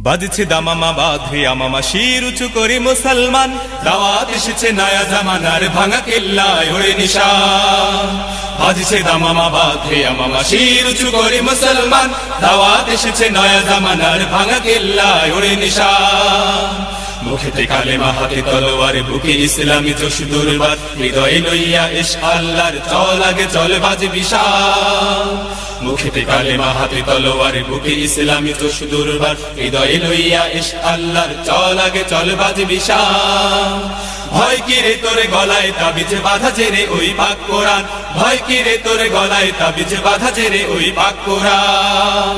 বাজছে দামামা বাঁধে আমামা শির উঁচু করে মুসলমান, দাওয়াত এসেছে নয়া জামানার ভাঙা কেল্লায় ওরে নিশান। বাজছে দামামা বাঁধে আমামা শির উঁচু করে মুসলমান, দাওয়াত এসেছে নয়া জামানার ভাঙা কেল্লায় ওরে নিশান। মুখেতে কালেমা হাতে তলোয়ার, বুকে ইসলামী জোশ দুর্বার, হৃদয়ে লইয়া ইশক আল্লাহর চল আগে চল বাজে বিশাল। মুখেতে কালেমা হাতে তলোয়ার, বুকে ইসলামী জোশ দুর্বার, হৃদয়ে লইয়া ইশক আল্লাহর চল আগে চল বাজে বিশাল। ভয় কি রে তোরে গলায় তাবিজ বাঁধা জেরে ওই পাক কোরআন, ভয় কি রে তোরে গলায় তাবিজ বাঁধা জেরে ওই পাক কোরআন।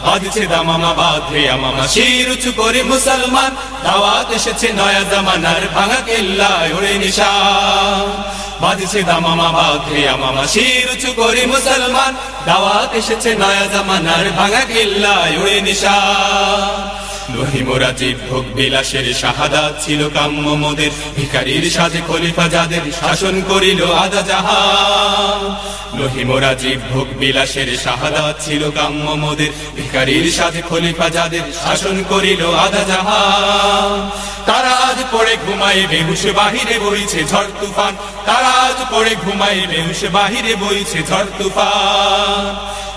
বাজছে দামামা বাঁধে আমামা শির উঁচু করে মুসলমান, দাওয়াত এসেছে নয়া জামানার ভাঙা কেল্লায় ওরে নিশান। বাজছে দামামা বাঁধে আমামা শির উঁচু করে মুসলমান, দাওয়াত এসেছে নয়া জামানার ভাঙা কেল্লায় ওরে নিশান। নহিমরা জীব ভোগ বিলাসের শাহাদাত ছিল কাম্য মোদের, ভিখারির সাজে খলিফা যাদের শাসন করিল আদা জাহান। নহিমরা জীব ভোগ বিলাসের শাহাদাত ছিল কাম্য মোদের, ভিখারির সাজে খলিফা যাদের শাসন করিল আদা জাহান। তারা আজ পড়ে ঘুমায় বেহুশ বাহিরে বইছে ঝড় তুফান, তারা আজ পড়ে ঘুমায় বেহুশ বাহিরে বইছে ঝড় তুফান।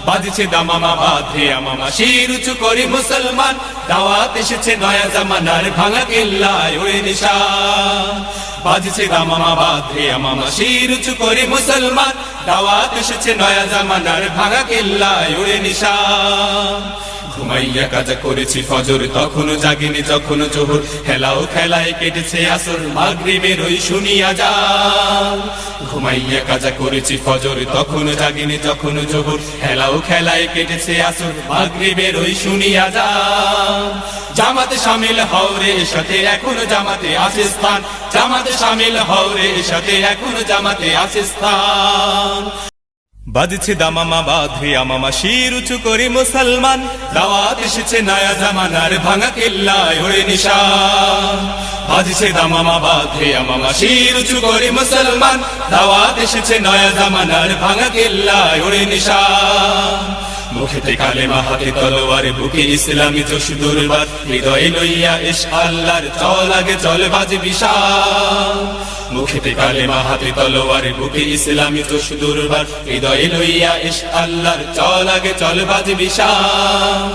বাজছে দামামা বাঁধে আমামা শির উঁচু করে মুসলমান, দাওয়াত এসেছে নয়া জামানার ভাঙা কেল্লায় ওরে নিশান। বাজছে দামামা বাঁধে আমামা শির উঁচু করে মুসলমান, দাওয়াত এসেছে নয়া জামানার ভাঙা কেল্লায় ওরে নিশান। ঘুমাইয়া কাজা করেছি ফজর, তখনও জাগিনি যখন জোহর, হেলাও খেলায় কেটেছে আসর, মাগরিবের ওই শুনিয়া যান। ঘুমাইয়া কাজা করেছি ফজর, তখনও জাগিনি যখন জোহর, হেলাও খেলায় কেটেছে আসর, মাগরিবের ওই শুনিয়া যান। জামাতে শামিল হও রে সাথে এখনো জামাতে আছে স্থান, জামাতে শামিল হও রে সাথে এখনো জামাতে আছে স্থান। বাজছে দামামা বাঁধে আমামা শির উঁচু করে মুসলমান, দাওয়াত এসেছে নয়া জামানার ভাঙা কেল্লায় ওরে নিশান। বাজছে দামামা বাঁধে আমামা শির উঁচু করে মুসলমান, দাওয়াত এসেছে নয়া জামানার ভাঙা কেল্লায় ওরে নিশান। মুখেতে কালেমা হাতে তলোয়ার, বুকে ইসলামী জোশ দুর্বার, হৃদয়ে লইয়া ইশক আল্লাহর চল আগে চল বাজে বিশাল। মুখেতে কালেমা হাতে তলোয়ার, বুকে ইসলামী জোশ দুর্বার, হৃদয়ে লইয়া ইশক আল্লাহর চল আগে চল বাজে বিশাল।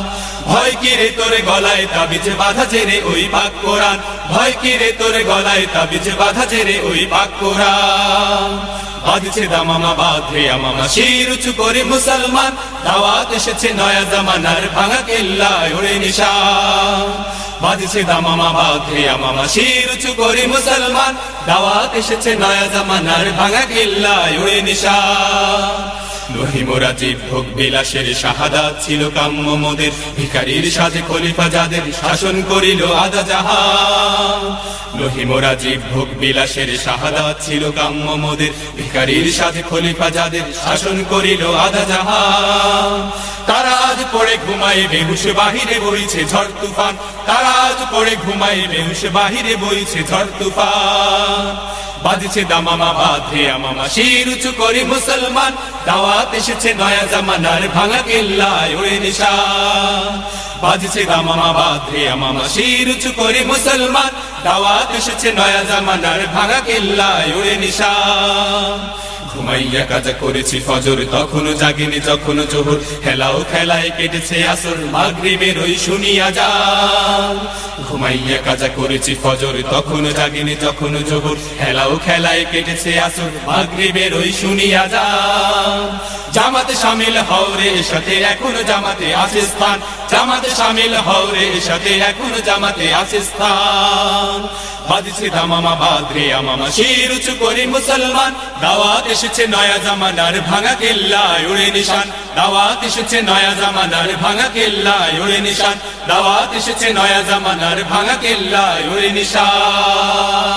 ভয় কি রে তোরে গলায় তাবিজ বাঁধা জেরে ওই পাক কোরআন, ভয় কি রে তোরে গলায় তাবিজ বাঁধা জেরে ওই পাক কোরআন। বাজছে দামামা বাঁধে আমামা শির উঁচু করে মুসলমান, দাওয়াত এসেছে নয়া জামানার ভাঙা কেল্লায় ওরে নিশান। বাজছে দামামা বাঁধে আমামা শির উঁচু করে মুসলমান, দাওয়াত এসেছে নয়া জামানার ভাঙা কেল্লায় ওরে নিশান। নহিমরা জীব ভোগ বিলাসের শাহাদাত ছিল কাম্য মোদের, ভিখারির সাজে খলিফা যাদের শাসন করিল আদা জাহান। নহিমরা জীব ভোগ বিলাসের শাহাদাত ছিল কাম্য মোদের, ভিখারির সাজে খলিফা যাদের শাসন করিল আদা জাহান। তারা আজ পড়ে ঘুমায় বেহুশ বাহিরে বইছে ঝড় তুফান, তারা আজ পড়ে ঘুমায় বেহুশ বাহিরে বইছে ঝড় তুফান। বাজছে দামামা বাঁধে আমামা শির উঁচু করে মুসলমান, দাওয়াত এসেছে নয়া জামানার ভাঙা কেল্লায় ওরে নিশান। বাজছে দামামা বাঁধে আমামা শির উঁচু করে মুসলমান, দাওয়াত এসেছে নয়া জামানার ভাঙা কেল্লায় ওরে নিশান। ঘুমাইয়া কাজা করেছি ফজর, তখনও জাগিনি যখন জোহর, হেলাও খেলায় কেটেছে আসর, মাগরিবের ওই শুনিয়া যান। ঘুমাইয়া কাজা করেছি ফজর, তখনও জাগিনি যখন জোহর, হেলাও খেলায় কেটেছে আসর, মাগরিবের ওই শুনিয়া যান। জামাতে শামিল হও রে সাথে এখনো জামাতে আছে স্থান, জামাতে শামিল হও রে সাথে এখনো জামাতে আছে স্থান। বাজছে দামামা বাঁধে আমামা শির উঁচু করে মুসলমান, দাওয়াত এসেছে নয়া জামানার ভাঙা কেল্লায় ওরে নিশান। দাওয়াত এসেছে নয়া জামানার ভাঙা কেল্লায় ওরে নিশান, দাওয়াত এসেছে নয়া জামানার ভাঙা কেল্লায় ওরে নিশান।